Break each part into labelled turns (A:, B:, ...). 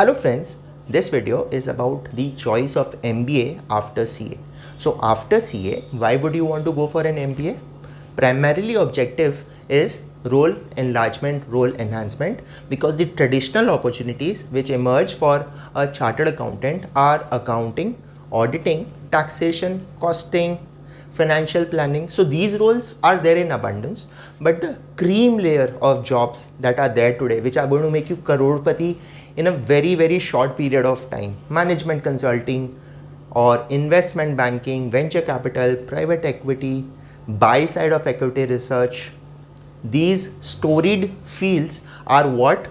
A: Hello friends, this video is about the choice of MBA after CA. So after CA, why would you want to go for an MBA? Primarily objective is role enlargement, role enhancement, because the traditional opportunities which emerge for a chartered accountant are accounting, auditing, taxation, costing, financial planning. So these roles are there in abundance, but the cream layer of jobs that are there today, which are going to make you crorepati in a very short period of time, management consulting or investment banking, venture capital, private equity, buy side of equity research, these storied fields are what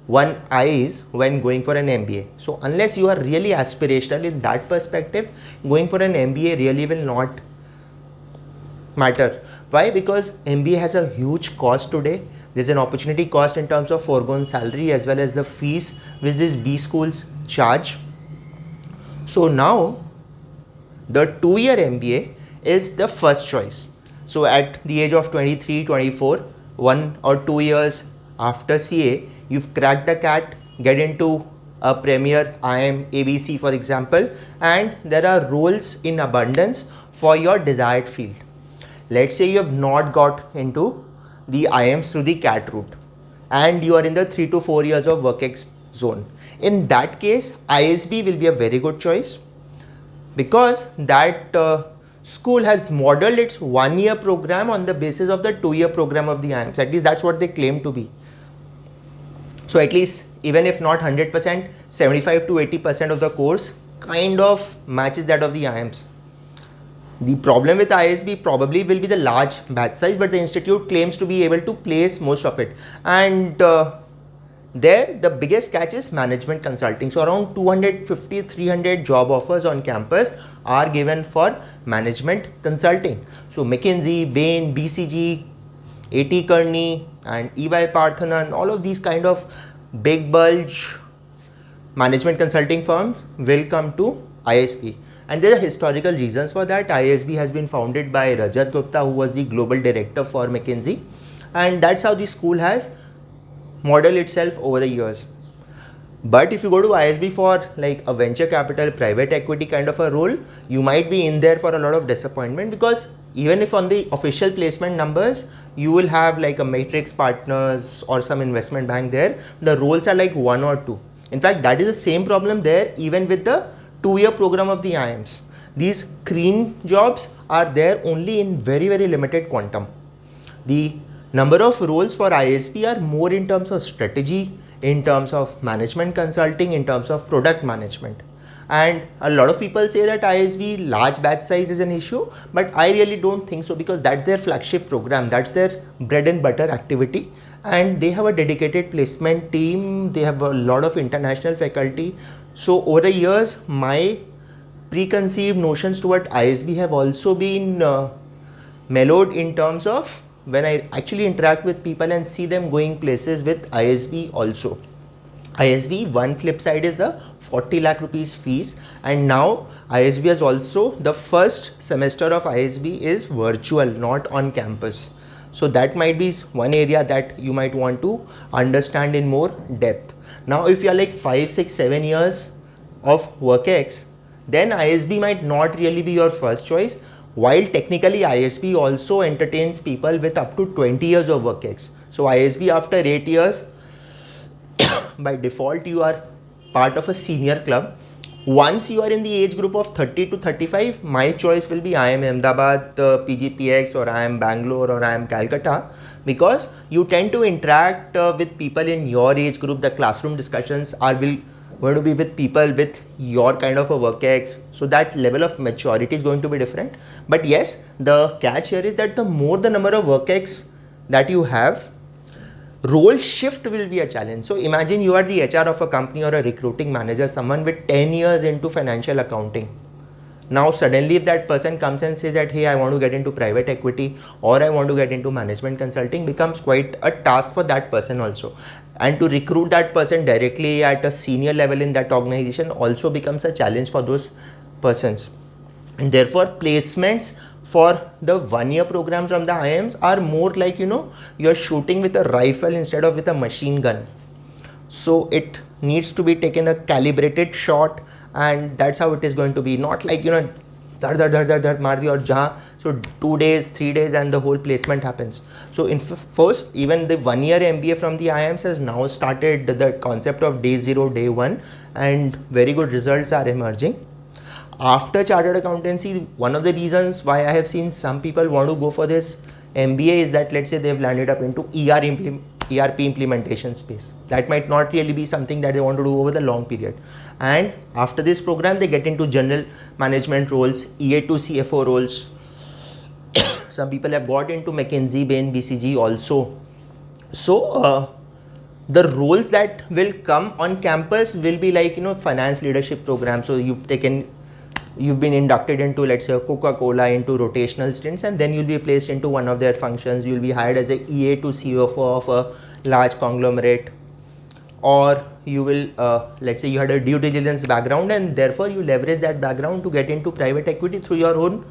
A: one eyes when going for an MBA. So unless you are really aspirational in that perspective, going for an MBA really will not matter. Why? Because MBA has a huge cost today. There's an opportunity cost in terms of foregone salary as well as the fees which these B schools charge. So now the 2-year MBA is the first choice. So at the age of 23, 24, 1 or 2 years after CA, you've cracked the CAT, get into a premier IIM, ABC for example, and there are roles in abundance for your desired field. Let's say you have not got into the IIMs through the CAT route and you are in the 3 to 4 years of work ex zone. In that case, ISB will be a very good choice because that school has modeled its 1-year program on the basis of the 2-year program of the IIMs. At least that's what they claim to be. So at least even if not 100%, 75 to 80% of the course kind of matches that of the IIMs. The problem with ISB probably will be the large batch size, but the institute claims to be able to place most of it. And there the biggest catch is management consulting. So around 250-300 job offers on campus are given for management consulting. So McKinsey, Bain, BCG, A.T. Kearney and EY Parthanan, all of these kind of big bulge management consulting firms will come to ISB. And there are historical reasons for that. ISB has been founded by Rajat Gupta, who was the global director for McKinsey, and that's how the school has modeled itself over the years. But if you go to ISB for like a venture capital, private equity kind of a role, you might be in there for a lot of disappointment, because even if on the official placement numbers, you will have like a Matrix Partners or some investment bank there, the roles are like 1 or 2. In fact, that is the same problem there even with the 2-year program of the IIMs. These cream jobs are there only in very limited quantum. The number of roles for ISB are more in terms of strategy, in terms of management consulting, in terms of product management. And a lot of people say that ISB large batch size is an issue, but I really don't think so, because that's their flagship program, that's their bread and butter activity, and they have a dedicated placement team, they have a lot of international faculty. So over the years, my preconceived notions toward ISB have also been mellowed in terms of when I actually interact with people and see them going places with ISB also. ISB, one flip side is the 40 lakh rupees fees, and now ISB has also, the first semester of ISB is virtual, not on campus. So that might be one area that you might want to understand in more depth. Now if you are like 5, 6, 7 years of WorkX, then ISB might not really be your first choice, while technically ISB also entertains people with up to 20 years of WorkX. So ISB after 8 years, by default you are part of a senior club. Once you are in the age group of 30 to 35, my choice will be IIM Ahmedabad, PGPX, or IIM Bangalore, or IIM Calcutta, because you tend to interact with people in your age group. The classroom discussions are going to be with people with your kind of a WorkX, so that level of maturity is going to be different. But yes, the catch here is that the more the number of WorkX that you have, role shift will be a challenge. So imagine you are the HR of a company or a recruiting manager, someone with 10 years into financial accounting. Now suddenly if that person comes and says that, hey, I want to get into private equity or I want to get into management consulting, becomes quite a task for that person also. And to recruit that person directly at a senior level in that organization also becomes a challenge for those persons. And therefore placements for the 1-year program from the IIMs are more like, you're shooting with a rifle instead of with a machine gun. So it needs to be taken a calibrated shot, and that's how it is going to be. Not like, you know, धड़ मार दी और जहाँ, so 2 days 3 days and the whole placement happens. So in first, even the 1 year MBA from the IIMs has now started the concept of day 0, day 1, and very good results are emerging. After chartered accountancy, one of the reasons why I have seen some people want to go for this MBA is that, let's say, they've landed up into ERP implementation space. That might not really be something that they want to do over the long period. And after this program, they get into general management roles, EA to CFO roles. Some people have got into McKinsey, Bain, BCG also. So the roles that will come on campus will be like, you know, finance leadership program. So you've been inducted into, let's say, Coca-Cola, into rotational stints, and then you'll be placed into one of their functions. You'll be hired as a EA to CFO of a large conglomerate, or you will, let's say you had a due diligence background and therefore you leverage that background to get into private equity through your own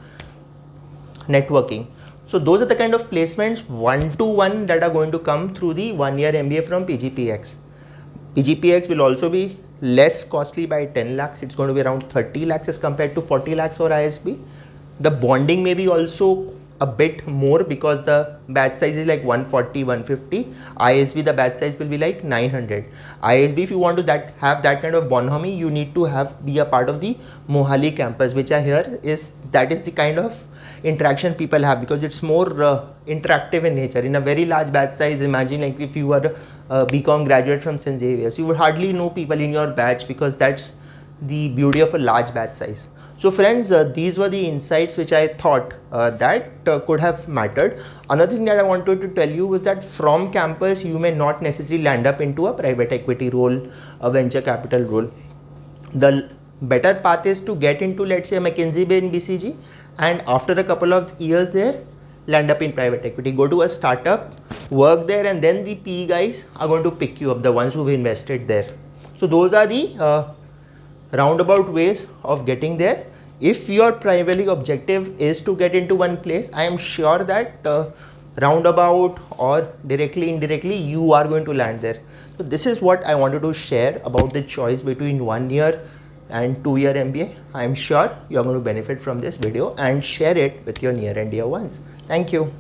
A: networking. So those are the kind of placements 1-to-1 that are going to come through the 1 year MBA from PGPX. PGPX will also be less costly by 10 lakhs. It's going to be around 30 lakhs as compared to 40 lakhs for ISB. The bonding may be also a bit more because the batch size is like 140, 150. ISB, the batch size will be like 900. ISB, if you want to have that kind of bonhomie, you need to be a part of the Mohali campus, which I hear is the kind of interaction people have, because it's more interactive in nature. In a very large batch size, imagine like if you were a BCom graduate from St. Xavier's, you would hardly know people in your batch, because that's the beauty of a large batch size. So friends, these were the insights which I thought that could have mattered. Another thing that I wanted to tell you was that from campus, you may not necessarily land up into a private equity role, a venture capital role. The better path is to get into, let's say, McKinsey, Bain, BCG, and after a couple of years there, land up in private equity. Go to a startup, work there, and then the PE guys are going to pick you up, the ones who've invested there. So those are the roundabout ways of getting there. If your primary objective is to get into one place, I am sure that roundabout or directly, indirectly, you are going to land there. So this is what I wanted to share about the choice between 1 year and 2 year MBA. I am sure you are going to benefit from this video and share it with your near and dear ones. Thank you.